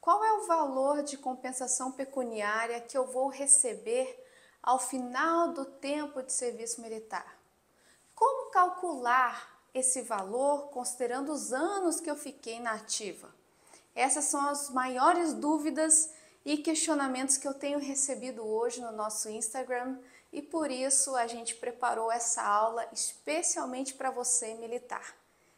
Qual é o valor de compensação pecuniária que eu vou receber ao final do tempo de serviço militar? Como calcular esse valor considerando os anos que eu fiquei na ativa? Essas são as maiores dúvidas e questionamentos que eu tenho recebido hoje no nosso Instagram e por isso a gente preparou essa aula especialmente para você militar.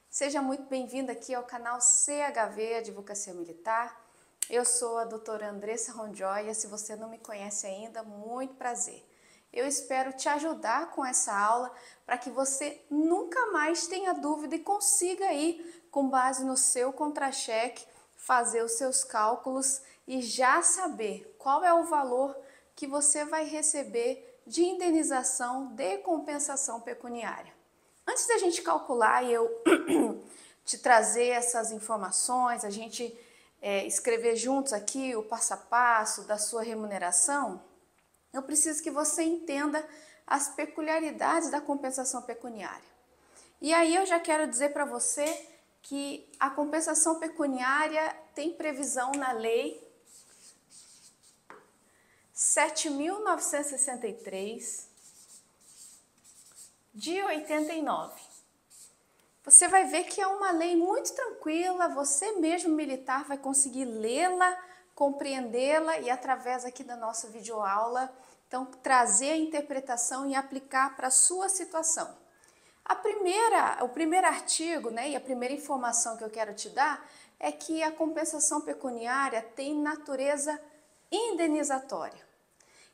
Seja muito bem-vindo aqui ao canal CHV Advocacia Militar. Eu sou a doutora Andressa Ronjoia, se você não me conhece ainda, muito prazer. Eu espero te ajudar com essa aula para que você nunca mais tenha dúvida e consiga aí, com base no seu contra-cheque, fazer os seus cálculos e já saber qual é o valor que você vai receber de indenização de compensação pecuniária. Antes da gente calcular e eu te trazer essas informações, a gente escrever juntos aqui o passo a passo da sua remuneração, eu preciso que você entenda as peculiaridades da compensação pecuniária. E aí eu já quero dizer para você que a compensação pecuniária tem previsão na Lei 7.963 de 89. Você vai ver que é uma lei muito tranquila, você mesmo militar vai conseguir lê-la, compreendê-la e através aqui da nossa videoaula, então trazer a interpretação e aplicar para a sua situação. O primeiro artigo, né, e a primeira informação que eu quero te dar é que a compensação pecuniária tem natureza indenizatória.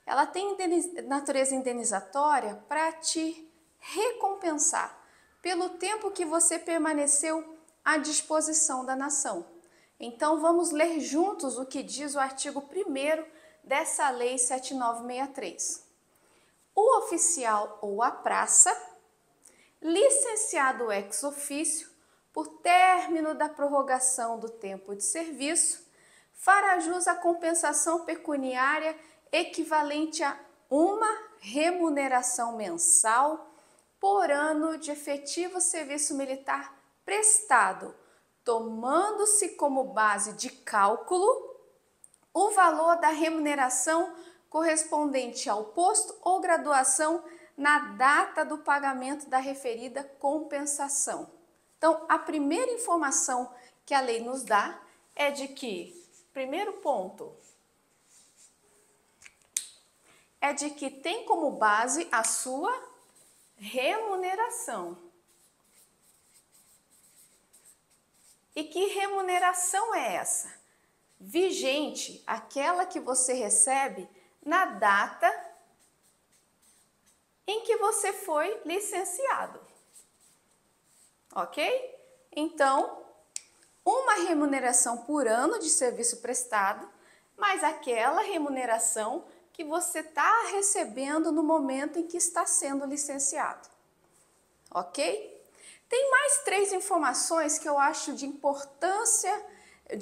Ela tem natureza indenizatória para te recompensar pelo tempo que você permaneceu à disposição da nação. Então vamos ler juntos o que diz o artigo 1º dessa Lei 7963. O oficial ou a praça, licenciado ex officio, por término da prorrogação do tempo de serviço, fará jus à compensação pecuniária equivalente a uma remuneração mensal por ano de efetivo serviço militar prestado, tomando-se como base de cálculo o valor da remuneração correspondente ao posto ou graduação na data do pagamento da referida compensação. Então, a primeira informação que a lei nos dá é de que, primeiro ponto, é de que tem como base a sua remuneração. E que remuneração é essa? Vigente, aquela que você recebe na data em que você foi licenciado. Ok? Então, uma remuneração por ano de serviço prestado, mas aquela remuneração que você está recebendo no momento em que está sendo licenciado. Ok? Tem mais 3 informações que eu acho de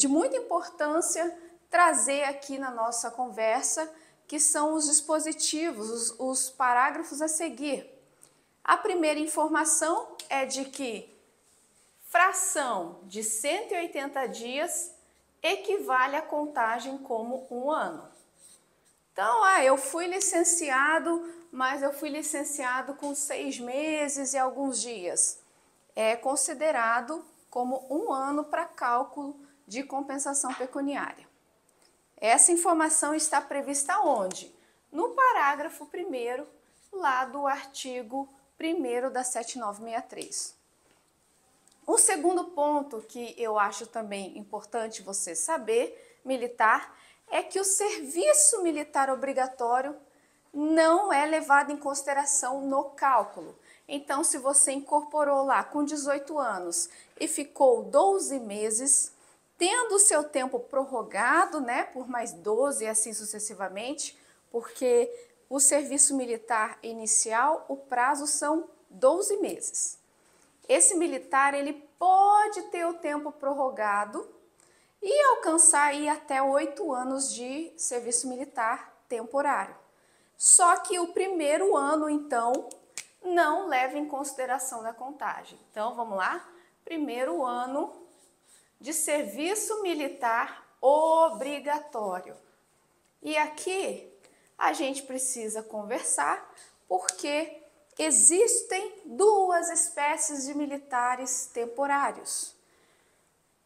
muita importância trazer aqui na nossa conversa, que são os dispositivos, os parágrafos a seguir. A primeira informação é de que fração de 180 dias equivale à contagem como um ano. Então, eu fui licenciado, mas eu fui licenciado com 6 meses e alguns dias. É considerado como um ano para cálculo de compensação pecuniária. Essa informação está prevista onde? No parágrafo 1º, lá do artigo 1º da 7963. O segundo ponto que eu acho também importante você saber, militar, é que o serviço militar obrigatório não é levado em consideração no cálculo. Então, se você incorporou lá com 18 anos e ficou 12 meses, tendo o seu tempo prorrogado, né, por mais 12 e assim sucessivamente, porque o serviço militar inicial, o prazo são 12 meses. Esse militar, ele pode ter o tempo prorrogado e alcançar aí até 8 anos de serviço militar temporário. Só que o primeiro ano, então, não leva em consideração na contagem. Então, vamos lá? Primeiro ano de serviço militar obrigatório. E aqui a gente precisa conversar porque existem duas espécies de militares temporários.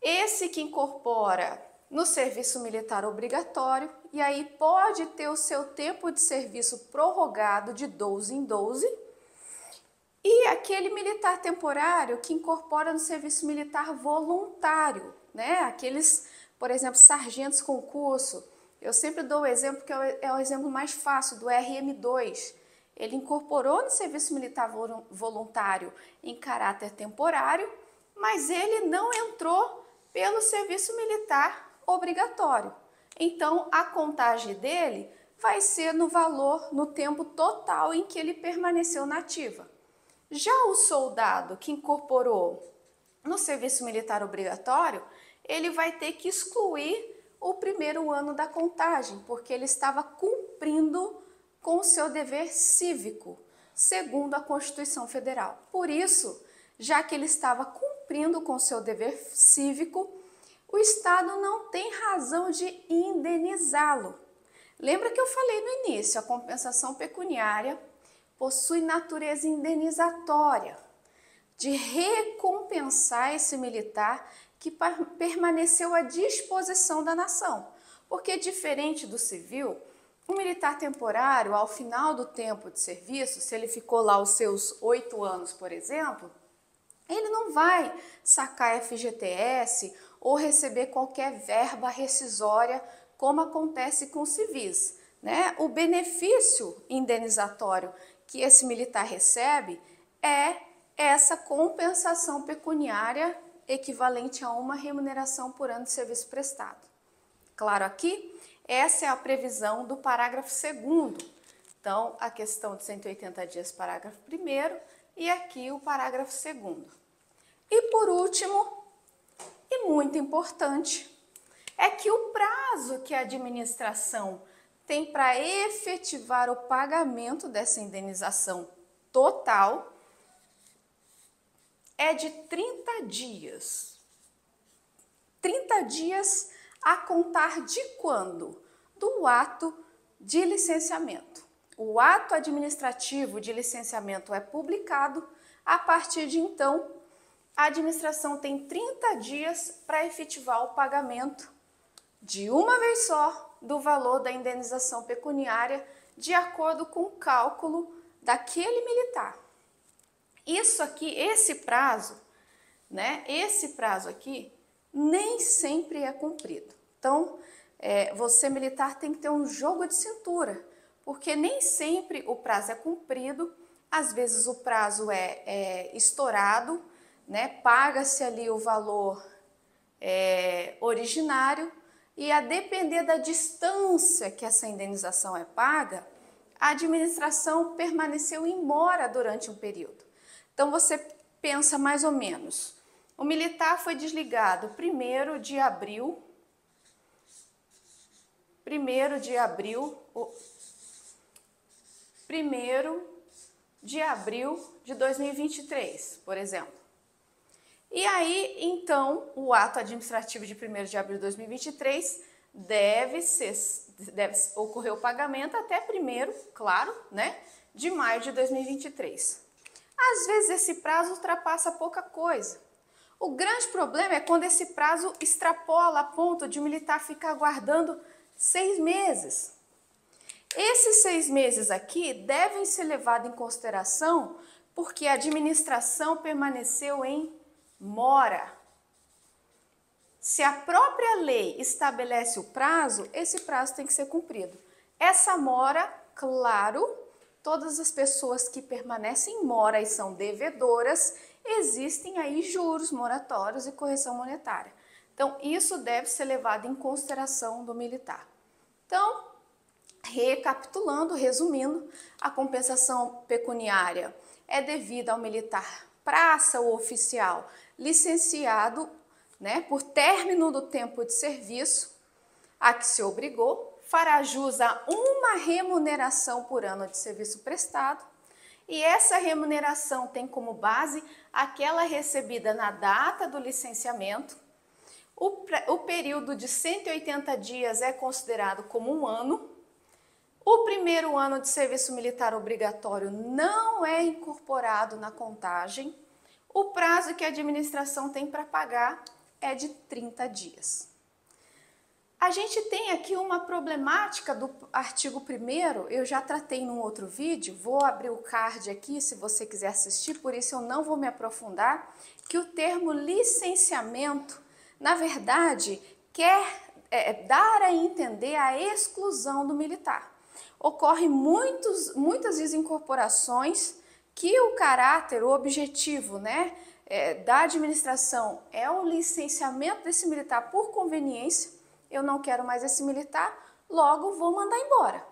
Esse que incorpora no serviço militar obrigatório e aí pode ter o seu tempo de serviço prorrogado de 12 em 12, e aquele militar temporário que incorpora no serviço militar voluntário, né? Aqueles, por exemplo, sargentos concurso. Eu sempre dou o exemplo que é o exemplo mais fácil, do RM2. Ele incorporou no serviço militar voluntário em caráter temporário, mas ele não entrou pelo serviço militar obrigatório. Então, a contagem dele vai ser no valor, no tempo total em que ele permaneceu na ativa. Já o soldado que incorporou no serviço militar obrigatório, ele vai ter que excluir o primeiro ano da contagem, porque ele estava cumprindo com o seu dever cívico, segundo a Constituição Federal. Por isso, já que ele estava cumprindo com o seu dever cívico, o Estado não tem razão de indenizá-lo. Lembra que eu falei no início, a compensação pecuniária possui natureza indenizatória, de recompensar esse militar que permaneceu à disposição da nação. Porque, diferente do civil, o militar temporário, ao final do tempo de serviço, se ele ficou lá os seus 8 anos, por exemplo, ele não vai sacar FGTS ou receber qualquer verba rescisória, como acontece com os civis, né? O benefício indenizatório que esse militar recebe é essa compensação pecuniária equivalente a uma remuneração por ano de serviço prestado. Claro, aqui, essa é a previsão do parágrafo 2º. Então, a questão de 180 dias, parágrafo 1º, e aqui o parágrafo 2º. E por último, e muito importante, é que o prazo que a administração tem para efetivar o pagamento dessa indenização total é de 30 dias. 30 dias a contar de quando? Do ato de licenciamento. O ato administrativo de licenciamento é publicado, a partir de então, a administração tem 30 dias para efetivar o pagamento de uma vez só do valor da indenização pecuniária, de acordo com o cálculo daquele militar. Isso aqui, esse prazo, né? Esse prazo aqui nem sempre é cumprido. Então, você militar tem que ter um jogo de cintura, porque nem sempre o prazo é cumprido, às vezes o prazo é estourado, né? Paga-se ali o valor originário, e a depender da distância que essa indenização é paga, a administração permaneceu em mora durante um período. Então, você pensa mais ou menos, o militar foi desligado 1º de abril de 2023, por exemplo. E aí, então, o ato administrativo de 1º de abril de 2023 deve ocorrer o pagamento até 1º, claro, né, de maio de 2023. Às vezes esse prazo ultrapassa pouca coisa. O grande problema é quando esse prazo extrapola a ponto de o militar ficar aguardando 6 meses. Esses 6 meses aqui devem ser levados em consideração porque a administração permaneceu em mora. Se a própria lei estabelece o prazo, esse prazo tem que ser cumprido. Essa mora, claro, todas as pessoas que permanecem em mora e são devedoras, existem aí juros moratórios e correção monetária. Então, isso deve ser levado em consideração do militar. Então, recapitulando, resumindo, a compensação pecuniária é devida ao militar praça ou oficial licenciado, né, por término do tempo de serviço a que se obrigou, fará jus a uma remuneração por ano de serviço prestado, e essa remuneração tem como base aquela recebida na data do licenciamento. O período de 180 dias é considerado como um ano. O primeiro ano de serviço militar obrigatório não é incorporado na contagem. O prazo que a administração tem para pagar é de 30 dias. A gente tem aqui uma problemática do artigo 1º, eu já tratei num outro vídeo, vou abrir o card aqui se você quiser assistir, por isso eu não vou me aprofundar, que o termo licenciamento, na verdade, quer dar a entender a exclusão do militar. Ocorrem muitas desincorporações que o caráter, o objetivo, né, da administração é o licenciamento desse militar por conveniência. Eu não quero mais esse militar, logo vou mandar embora.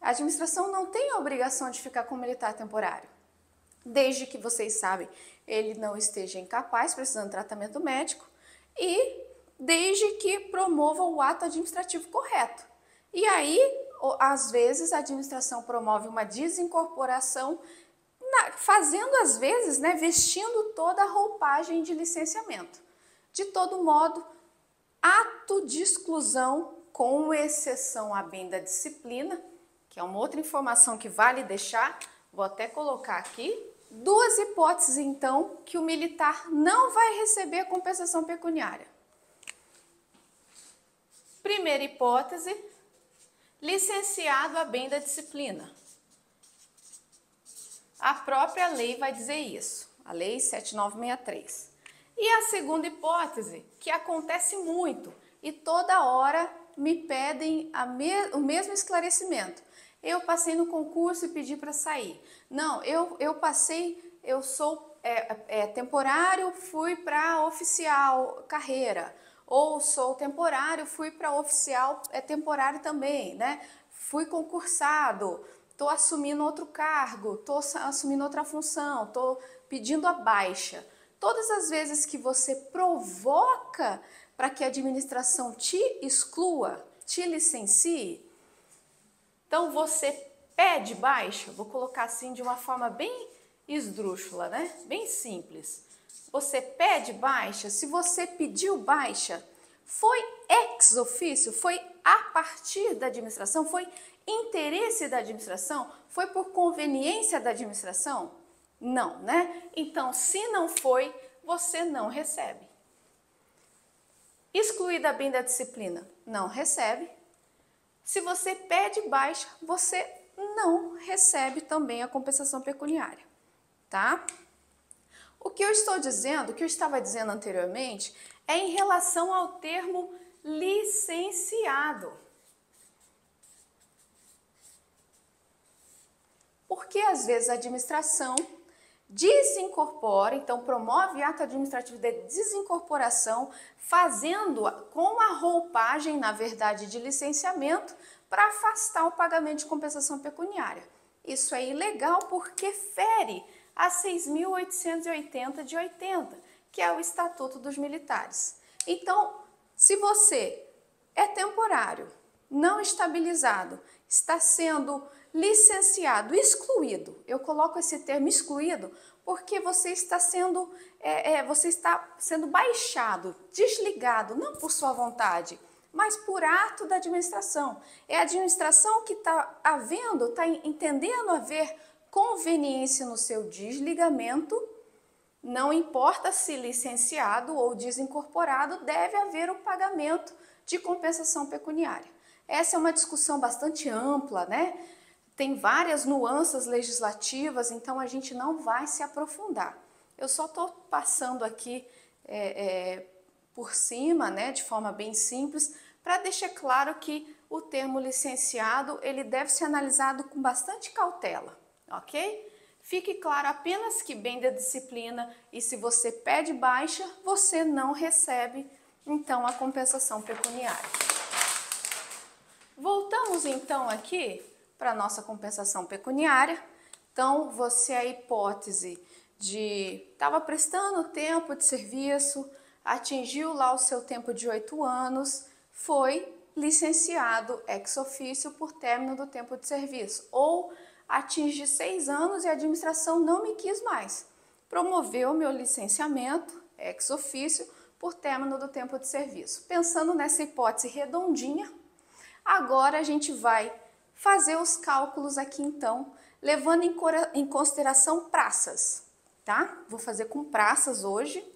A administração não tem a obrigação de ficar com o militar temporário. Desde que vocês sabem, ele não esteja incapaz, precisando de tratamento médico, e desde que promova o ato administrativo correto. E aí, às vezes, a administração promove uma desincorporação, fazendo às vezes, né, vestindo toda a roupagem de licenciamento. De todo modo, ato de exclusão, com exceção a bem da disciplina, que é uma outra informação que vale deixar, vou até colocar aqui. Duas hipóteses, então, que o militar não vai receber compensação pecuniária. Primeira hipótese, licenciado a bem da disciplina. A própria lei vai dizer isso, a Lei 7963. E a segunda hipótese, que acontece muito e toda hora me pedem o mesmo esclarecimento. Eu passei no concurso e pedi para sair. Não, eu passei, eu sou temporário, fui para oficial carreira. Ou sou temporário, fui para oficial temporário também, né? Fui concursado, estou assumindo outro cargo, estou assumindo outra função, estou pedindo a baixa. Todas as vezes que você provoca para que a administração te exclua, te licencie, então você pede baixa, vou colocar assim de uma forma bem esdrúxula, né? Bem simples. Você pede baixa, se você pediu baixa, foi ex officio, foi a partir da administração, foi interesse da administração, foi por conveniência da administração? Não, né? Então, se não foi, você não recebe. Excluída a bem da disciplina, não recebe. Se você pede baixa, você não recebe também a compensação pecuniária, tá? O que eu estou dizendo, o que eu estava dizendo anteriormente, é em relação ao termo licenciado. Porque às vezes a administração desincorpora, então promove ato administrativo de desincorporação, fazendo com a roupagem, na verdade, de licenciamento, para afastar o pagamento de compensação pecuniária. Isso é ilegal porque fere a 6.880 de 80, que é o Estatuto dos Militares. Então, se você é temporário, não estabilizado, está sendo licenciado, excluído, eu coloco esse termo excluído porque você está sendo baixado, desligado, não por sua vontade, mas por ato da administração. É a administração que está entendendo haver conveniência no seu desligamento, não importa se licenciado ou desincorporado, deve haver o pagamento de compensação pecuniária. Essa é uma discussão bastante ampla, né? Tem várias nuances legislativas, então a gente não vai se aprofundar. Eu só estou passando aqui por cima, né, de forma bem simples, para deixar claro que o termo licenciado ele deve ser analisado com bastante cautela, ok? Fique claro apenas que bem da disciplina e se você pede baixa, você não recebe, então, a compensação pecuniária. Voltamos então aqui para a nossa compensação pecuniária. Então, você a hipótese de estava prestando tempo de serviço, atingiu lá o seu tempo de 8 anos, foi licenciado ex officio por término do tempo de serviço, ou atingi 6 anos e a administração não me quis mais. Promoveu meu licenciamento ex officio por término do tempo de serviço. Pensando nessa hipótese redondinha, agora a gente vai fazer os cálculos aqui então, levando em consideração praças, tá? Vou fazer com praças hoje,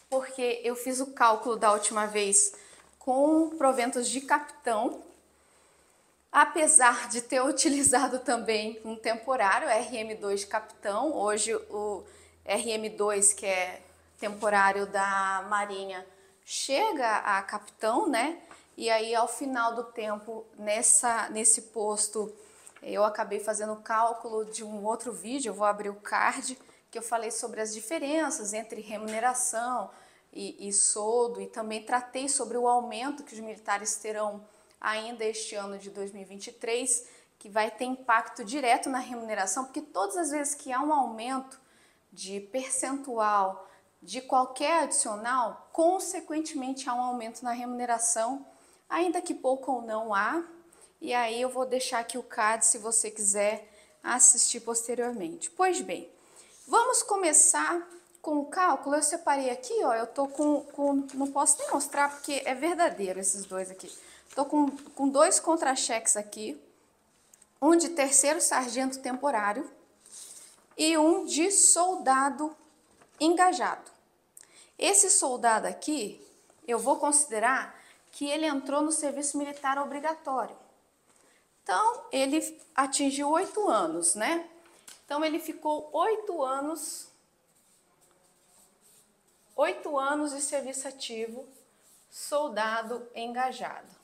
porque eu fiz o cálculo da última vez com proventos de capitão, apesar de ter utilizado também um temporário, RM2 de capitão. Hoje o RM2, que é temporário da Marinha, chega a capitão, né? E aí ao final do tempo, nesse posto, eu acabei fazendo o cálculo de um outro vídeo, eu vou abrir o card, que eu falei sobre as diferenças entre remuneração e soldo, e também tratei sobre o aumento que os militares terão ainda este ano de 2023, que vai ter impacto direto na remuneração, porque todas as vezes que há um aumento de percentual de qualquer adicional, consequentemente há um aumento na remuneração, ainda que pouco ou não há. E aí eu vou deixar aqui o card se você quiser assistir posteriormente. Pois bem, vamos começar com o cálculo. Eu separei aqui, ó, eu tô não posso nem mostrar porque é verdadeiro esses dois aqui. Tô com dois contra-cheques aqui, um de terceiro sargento temporário e um de soldado engajado. Esse soldado aqui, eu vou considerar que ele entrou no serviço militar obrigatório. Então, ele atingiu 8 anos, né? Então, ele ficou 8 anos de serviço ativo, soldado engajado.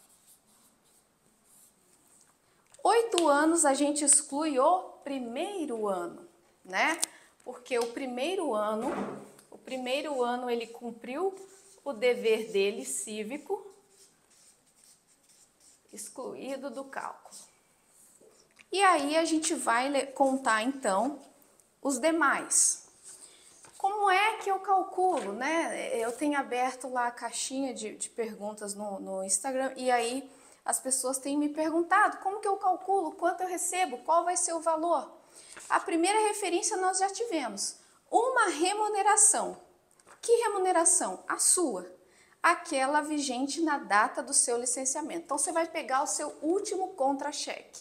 8 anos a gente exclui o primeiro ano, né? Porque o primeiro ano ele cumpriu o dever dele cívico, excluído do cálculo. E aí a gente vai contar então os demais. Como é que eu calculo, né? Eu tenho aberto lá a caixinha de perguntas no Instagram e aí as pessoas têm me perguntado como que eu calculo, quanto eu recebo, qual vai ser o valor. A primeira referência nós já tivemos, uma remuneração. Que remuneração? A sua, aquela vigente na data do seu licenciamento. Então você vai pegar o seu último contra-cheque.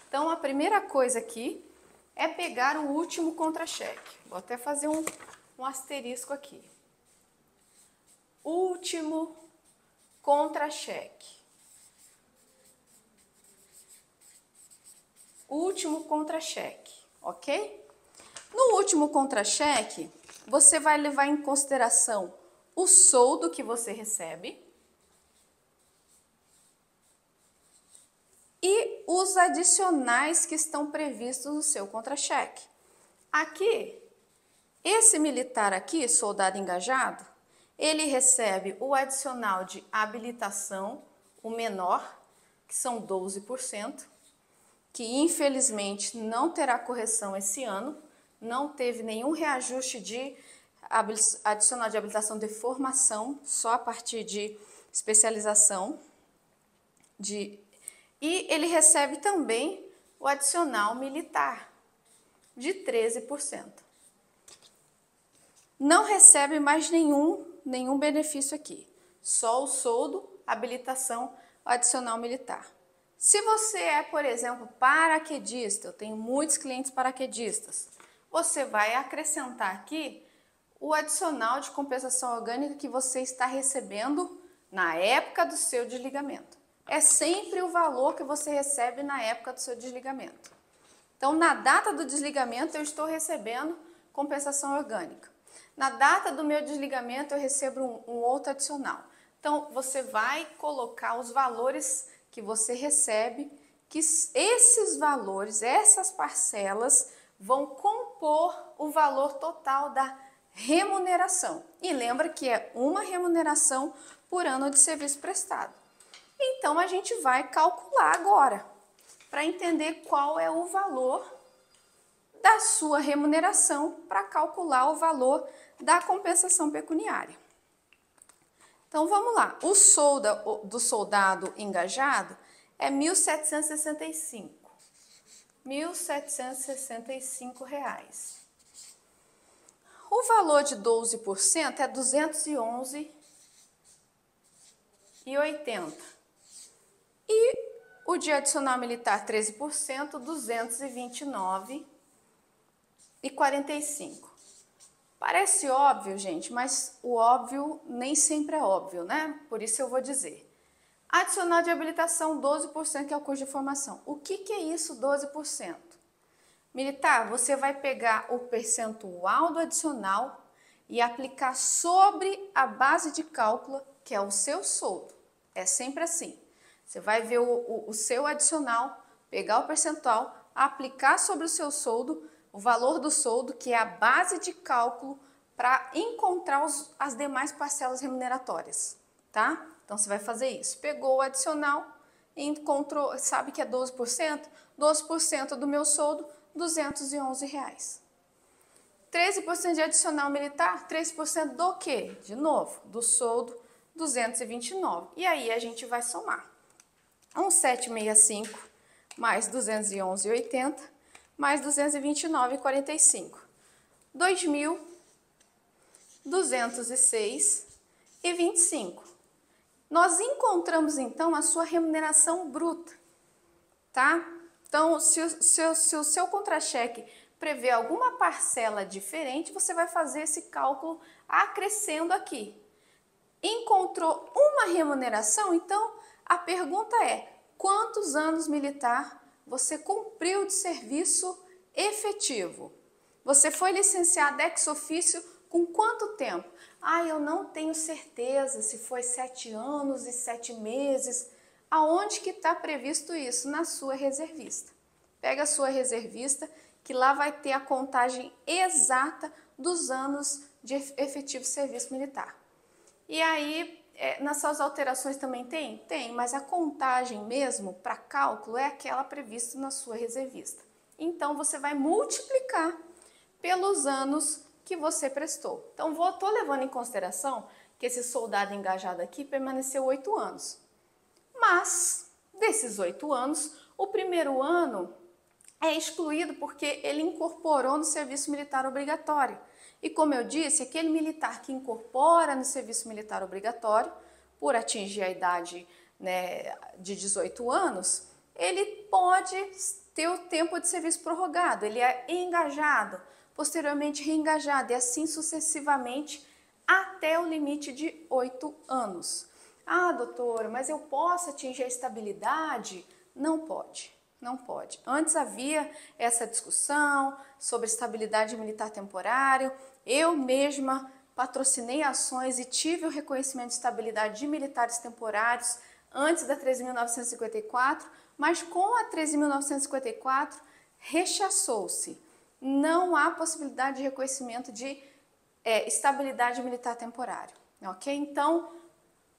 Então a primeira coisa aqui é pegar o último contra-cheque. Vou até fazer um asterisco aqui. Último contra-cheque. Último contra-cheque, ok? No último contra-cheque, você vai levar em consideração o soldo que você recebe e os adicionais que estão previstos no seu contra-cheque. Aqui, esse militar aqui, soldado engajado, ele recebe o adicional de habilitação, o menor, que são 12%, que infelizmente não terá correção esse ano, não teve nenhum reajuste de adicional de habilitação de formação, só a partir de especialização. E ele recebe também o adicional militar, de 13%. Não recebe mais nenhum benefício aqui, só o soldo, habilitação, adicional militar. Se você é, por exemplo, paraquedista, eu tenho muitos clientes paraquedistas, você vai acrescentar aqui o adicional de compensação orgânica que você está recebendo na época do seu desligamento. É sempre o valor que você recebe na época do seu desligamento. Então, na data do desligamento, eu estou recebendo compensação orgânica. Na data do meu desligamento, eu recebo um outro adicional. Então, você vai colocar os valores que você recebe, que esses valores, essas parcelas, vão compor o valor total da remuneração. E lembra que é uma remuneração por ano de serviço prestado. Então, a gente vai calcular agora, para entender qual é o valor da sua remuneração, para calcular o valor da compensação pecuniária. Então, vamos lá. O soldo do soldado engajado é R$ 1.765. R$ 1.765. O valor de 12% é 211,80. E o de adicional militar 13%, 229,45. Parece óbvio, gente, mas o óbvio nem sempre é óbvio, né? Por isso eu vou dizer. Adicional de habilitação, 12%, que é o custo de formação. O que é isso, 12%? Militar, você vai pegar o percentual do adicional e aplicar sobre a base de cálculo, que é o seu soldo. É sempre assim. Você vai ver o seu adicional, pegar o percentual, aplicar sobre o seu soldo, o valor do soldo, que é a base de cálculo para encontrar as demais parcelas remuneratórias, tá? Então, você vai fazer isso. Pegou o adicional, encontrou, sabe que é 12%? 12% do meu soldo, R$211. 13% de adicional militar, 13% do quê? De novo, do soldo, 229. E aí a gente vai somar. 1765 mais 211,80 mais 229,45. 2.206,25. Nós encontramos então a sua remuneração bruta, tá? Então, se o seu contra-cheque prevê alguma parcela diferente, você vai fazer esse cálculo acrescendo aqui. Encontrou uma remuneração? Então, a pergunta é: quantos anos militar você cumpriu de serviço efetivo? Você foi licenciado ex officio com quanto tempo? Ah, eu não tenho certeza se foi 7 anos e 7 meses. Aonde que está previsto isso? Na sua reservista. Pega a sua reservista, que lá vai ter a contagem exata dos anos de efetivo serviço militar. E aí, nas suas alterações também tem? Tem, mas a contagem mesmo para cálculo é aquela prevista na sua reservista. Então, você vai multiplicar pelos anos que você prestou. Então, estou levando em consideração que esse soldado engajado aqui permaneceu 8 anos. Mas, desses 8 anos, o primeiro ano é excluído porque ele incorporou no serviço militar obrigatório. E como eu disse, aquele militar que incorpora no serviço militar obrigatório, por atingir a idade, né, de 18 anos, ele pode ter o tempo de serviço prorrogado, ele é engajado, posteriormente reengajado e assim sucessivamente até o limite de 8 anos. Ah, doutora, mas eu posso atingir a estabilidade? Não pode. Não pode. Antes havia essa discussão sobre estabilidade militar temporário. Eu mesma patrocinei ações e tive o reconhecimento de estabilidade de militares temporários antes da 13.954, mas com a 13.954 rechaçou-se. Não há possibilidade de reconhecimento de estabilidade militar temporária, ok? Então,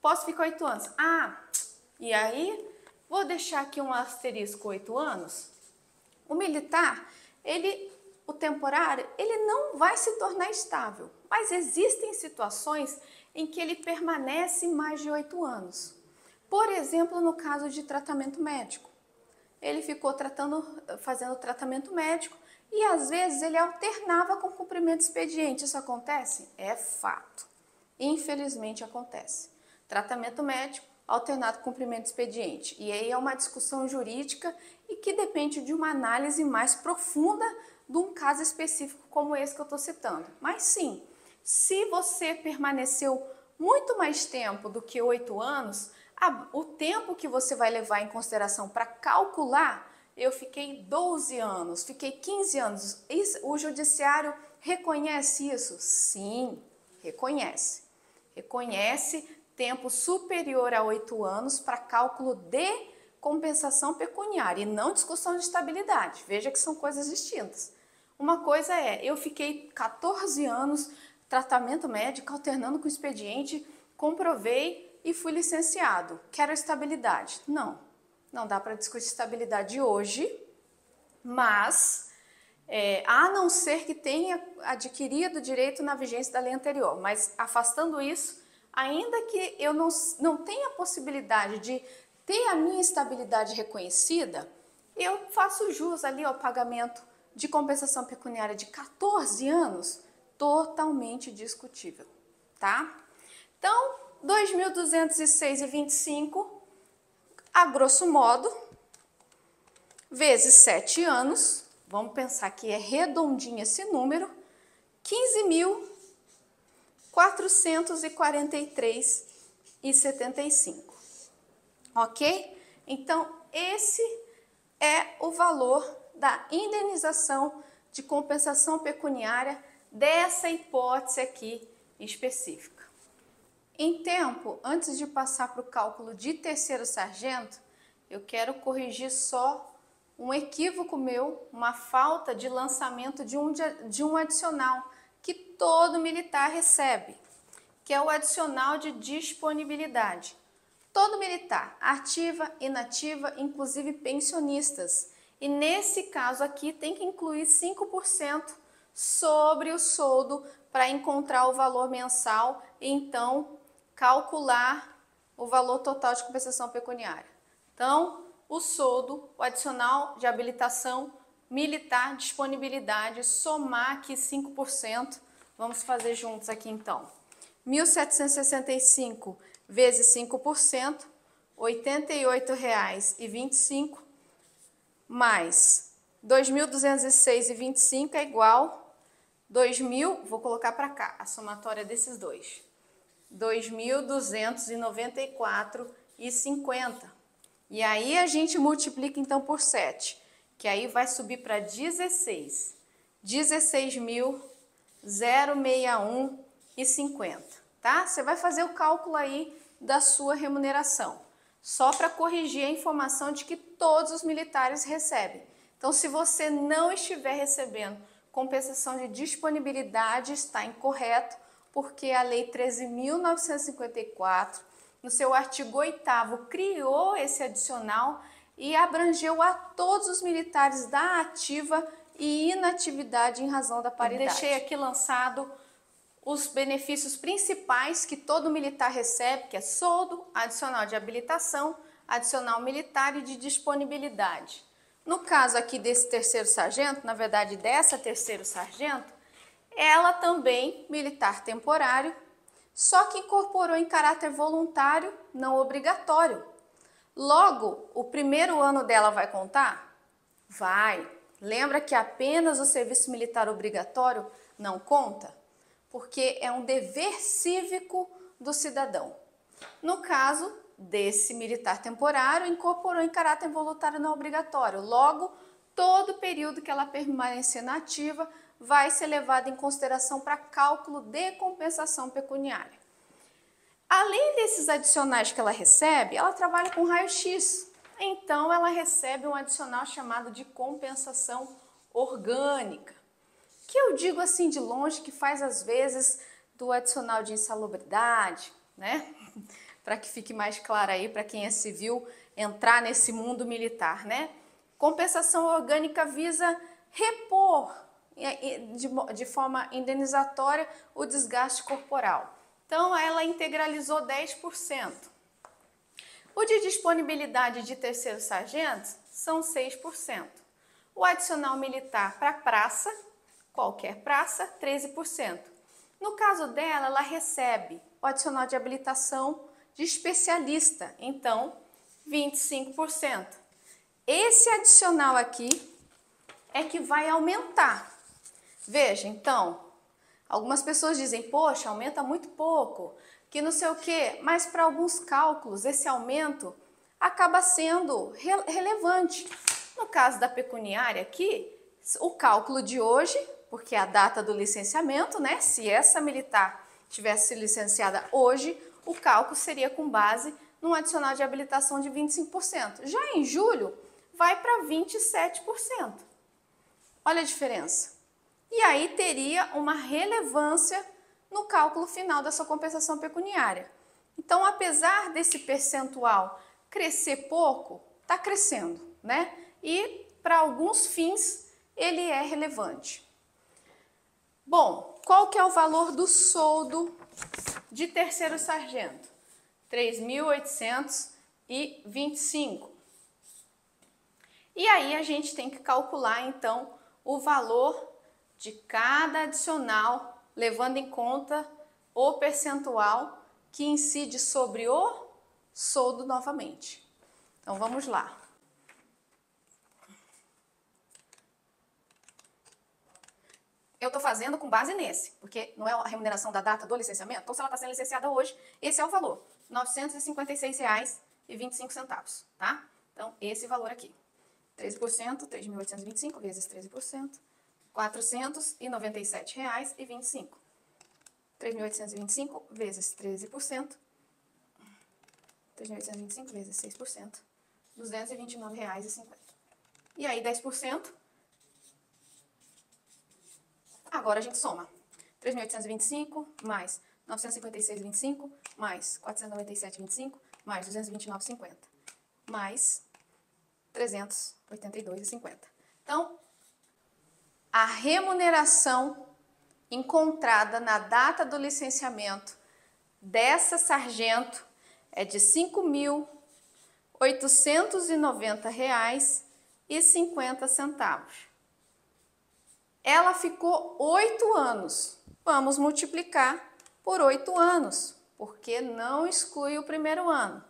posso ficar 8 anos. Ah, e aí, vou deixar aqui um asterisco 8 anos. O militar, o temporário, ele não vai se tornar estável, mas existem situações em que ele permanece mais de 8 anos. Por exemplo, no caso de tratamento médico. Ele ficou fazendo tratamento médico e às vezes ele alternava com cumprimento de expediente. Isso acontece? É fato. Infelizmente acontece. Tratamento médico alternado com cumprimento de expediente. E aí é uma discussão jurídica e que depende de uma análise mais profunda de um caso específico como esse que eu estou citando. Mas sim, se você permaneceu muito mais tempo do que 8 anos, o tempo que você vai levar em consideração para calcular, eu fiquei 12 anos, fiquei 15 anos. O judiciário reconhece isso? Sim, reconhece. Reconhece tempo superior a 8 anos para cálculo de compensação pecuniária e não discussão de estabilidade. Veja que são coisas distintas. Uma coisa é, eu fiquei 14 anos tratamento médico alternando com expediente, comprovei e fui licenciado. Quero estabilidade. Não, não dá para discutir estabilidade hoje, mas a não ser que tenha adquirido direito na vigência da lei anterior. Mas afastando isso, ainda que eu não tenha a possibilidade de ter a minha estabilidade reconhecida, eu faço jus ali ao pagamento de compensação pecuniária de 14 anos, totalmente discutível, tá? Então, 2.206,25, a grosso modo, vezes 7 anos, vamos pensar que é redondinho esse número, 15.443,75, ok? Então, esse é o valor da indenização de compensação pecuniária dessa hipótese aqui específica. Em tempo, antes de passar para o cálculo de terceiro sargento, eu quero corrigir só um equívoco meu, uma falta de lançamento de um adicional que todo militar recebe, que é o adicional de disponibilidade. Todo militar, ativa, inativa, inclusive pensionistas. E nesse caso aqui tem que incluir 5% sobre o soldo para encontrar o valor mensal e então calcular o valor total de compensação pecuniária. Então, o soldo, o adicional de habilitação militar, disponibilidade, somar aqui 5%. Vamos fazer juntos aqui então. 1.765 vezes 5%, R$ 88,25, mais 2.206,25 é igual 2.000, vou colocar para cá, a somatória desses dois, 2.294,50. E aí a gente multiplica então por 7, que aí vai subir para 16. 16.061,50, tá? Você vai fazer o cálculo aí da sua remuneração, só para corrigir a informação de que todos os militares recebem. Então, se você não estiver recebendo compensação de disponibilidade, está incorreto, porque a Lei 13.954, no seu artigo 8º, criou esse adicional e abrangeu a todos os militares da ativa e inatividade em razão da paridade. Eu deixei aqui lançado os benefícios principais que todo militar recebe, que é soldo, adicional de habilitação, adicional militar e de disponibilidade. No caso aqui desse terceiro sargento, na verdade dessa terceiro sargento, ela também militar temporário, só que incorporou em caráter voluntário, não obrigatório. Logo, o primeiro ano dela vai contar? Vai. Lembra que apenas o serviço militar obrigatório não conta? Porque é um dever cívico do cidadão. No caso desse militar temporário, incorporou em caráter voluntário não obrigatório. Logo, todo o período que ela permanecer na ativa vai ser levado em consideração para cálculo de compensação pecuniária. Além desses adicionais que ela recebe, ela trabalha com raio-x. Então, ela recebe um adicional chamado de compensação orgânica, que eu digo assim de longe que faz às vezes do adicional de insalubridade, né? Para que fique mais claro aí para quem é civil entrar nesse mundo militar, né? Compensação orgânica visa repor de forma indenizatória o desgaste corporal. Então, ela integralizou 10%. O de disponibilidade de terceiro sargento são 6%. O adicional militar para praça, qualquer praça, 13%. No caso dela, ela recebe o adicional de habilitação de especialista, então 25%. Esse adicional aqui é que vai aumentar. Veja, então, algumas pessoas dizem, poxa, aumenta muito pouco, que não sei o quê, mas para alguns cálculos esse aumento acaba sendo relevante. No caso da pecuniária aqui, o cálculo de hoje, porque é a data do licenciamento, né? Se essa militar tivesse sido licenciada hoje, o cálculo seria com base num adicional de habilitação de 25%. Já em julho, vai para 27%. Olha a diferença. E aí teria uma relevância no cálculo final da sua compensação pecuniária. Então, apesar desse percentual crescer pouco, está crescendo, né? E para alguns fins ele é relevante. Bom, qual que é o valor do soldo de terceiro sargento? 3.825. E aí a gente tem que calcular então o valor de cada adicional levando em conta o percentual que incide sobre o soldo novamente. Então, vamos lá. Eu estou fazendo com base nesse, porque não é a remuneração da data do licenciamento. Então, se ela está sendo licenciada hoje, esse é o valor, R$ 956,25, tá? Então, esse valor aqui, 13%, 3.825 vezes 13%, R$ 497,25. 3.825 vezes 13%, 3.825 vezes 6%, R$ 229,50. E aí, 10%. Agora a gente soma 3.825 mais 956,25 mais 497,25 mais 229,50 mais 382,50. Então, a remuneração encontrada na data do licenciamento dessa sargento é de R$ 5.890,50. Ela ficou 8 anos. Vamos multiplicar por 8 anos, porque não exclui o primeiro ano.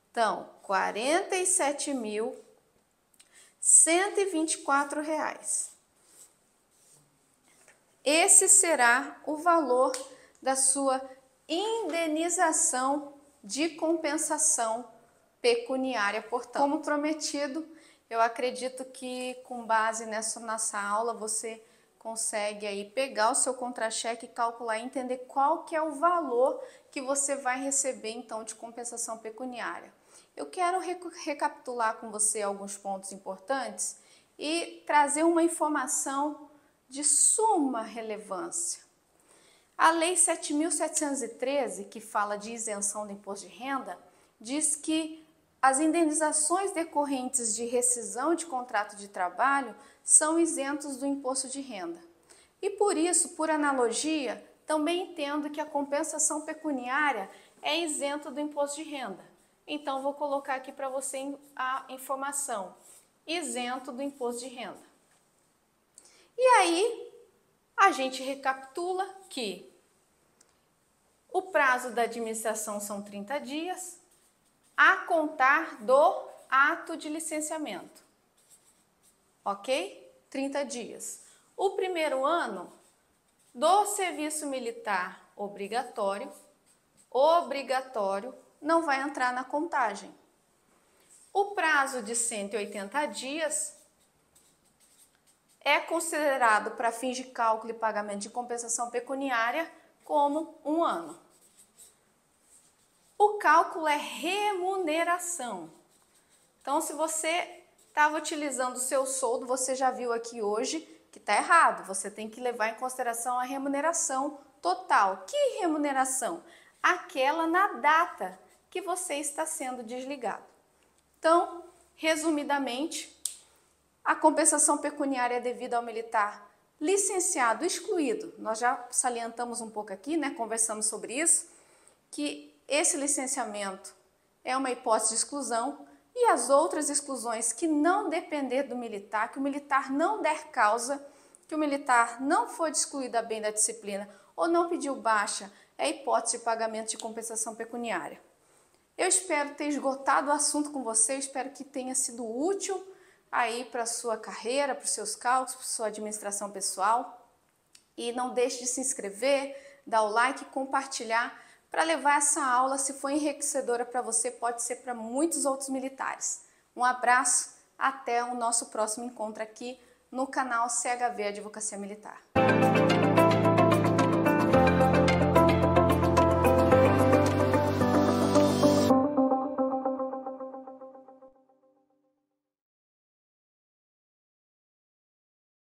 Então, R$ 47.124. Esse será o valor da sua indenização de compensação pecuniária, portanto. Como prometido, eu acredito que com base nessa nossa aula você consegue aí pegar o seu contra-cheque e calcular e entender qual que é o valor que você vai receber então de compensação pecuniária. Eu quero recapitular com você alguns pontos importantes e trazer uma informação de suma relevância. A Lei 7.713, que fala de isenção do imposto de renda, diz que as indenizações decorrentes de rescisão de contrato de trabalho são isentos do imposto de renda. E por isso, por analogia, também entendo que a compensação pecuniária é isenta do imposto de renda. Então, vou colocar aqui para você a informação: isento do imposto de renda. E aí, a gente recapitula que o prazo da administração são 30 dias, a contar do ato de licenciamento. Ok? 30 dias. O primeiro ano do serviço militar obrigatório não vai entrar na contagem. O prazo de 180 dias é considerado para fins de cálculo e pagamento de compensação pecuniária como um ano. O cálculo é remuneração. Então, se você estava utilizando o seu soldo, você já viu aqui hoje que está errado. Você tem que levar em consideração a remuneração total. Que remuneração? Aquela na data que você está sendo desligado. Então, resumidamente, a compensação pecuniária é devida ao militar licenciado excluído. Nós já salientamos um pouco aqui, né? Conversamos sobre isso, que esse licenciamento é uma hipótese de exclusão e as outras exclusões que não depender do militar, que o militar não der causa, que o militar não for excluído a bem da disciplina ou não pediu baixa, é hipótese de pagamento de compensação pecuniária. Eu espero ter esgotado o assunto com você, eu espero que tenha sido útil aí para a sua carreira, para os seus cálculos, para a sua administração pessoal. E não deixe de se inscrever, dar o like e compartilhar para levar essa aula, se for enriquecedora para você, pode ser para muitos outros militares. Um abraço, até o nosso próximo encontro aqui no canal CHV Advocacia Militar.